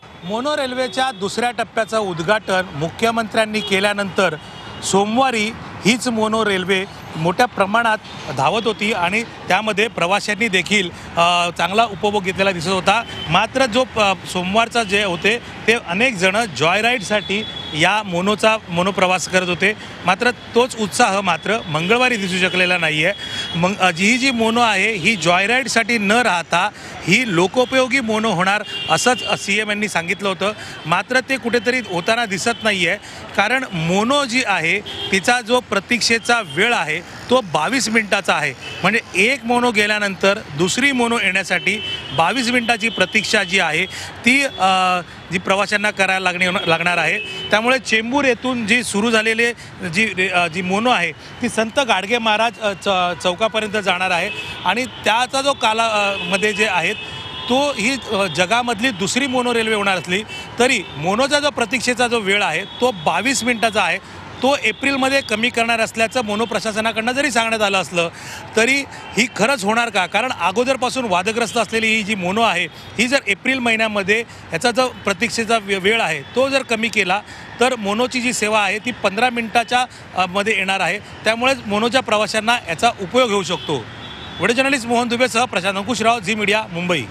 Mono रेल्वेच्या दुसऱ्या टप्प्याचं उद्घाटन मुख्यमंत्र्यांनी केल्यानंतर सोमवारी हीच मोनो रेल्वे मोठ्या प्रमाणात धावत होती आणि त्यामध्ये प्रवाशांनी देखील चांगला उपभोग घेतलेला दिसत होता। मात्र जो सोमवारचा जे होते ते अनेक जण जॉय राईडसाठी या मोनो प्रवास करत होते। मात्र तोच उत्साह मात्र मंगळवारी दिसू शकलेला नाही आहे। जी मोनो आहे ही जॉय राईडसाठी न राहता ही लोकोपयोगी मोनो होणार असंच CM यांनी सांगितलं होतं। मात्र ते कुठेतरी होताना दिसत नाही आहे, कारण मोनो जी आहे तिचा जो प्रतीक्षेचा वेळ आहे तो 22 मिनिटाचा आहे। म्हणजे एक मोनो गेल्यानंतर दुसरी मोनो येण्यासाठी 22 मिनिटाची प्रतीक्षा जी आहे ती जी प्रवाशांना करायला लागणार आहे। त्यामुळे चेंबूर येथून जी सुरू झालेली जी मोनो आहे ती संत गाडगे महाराज चौकापर्यंत जाणार आहे आणि त्याचा जो मध्ये जे आहेत तो ही जगामधली दुसरी मोनो रेल्वे होणार असली तरी मोनोचा जो प्रतीक्षेचा जो वेळ आहे तो 22 मिनिटाचा आहे। तो एप्रिलमध्ये कमी करणार असल्याचं मोनो प्रशासनाकडून जरी सांगण्यात आलं असलं तरी ही खरंच होणार का? कारण अगोदरपासून वादग्रस्त असलेली ही जी मोनो आहे ही जर एप्रिल महिन्यामध्ये ह्याचा जो प्रतीक्षेचा वेळ आहे तो जर कमी केला तर मोनोची जी सेवा आहे ती 15 मिनिटाच्या मध्ये येणार आहे। त्यामुळे मोनोच्या प्रवाशांना याचा उपयोग होऊ शकतो। व्हिडिओ जर्नलिस्ट मोहन दुबेसह प्रशांत अंकुशराव, झी मीडिया, मुंबई।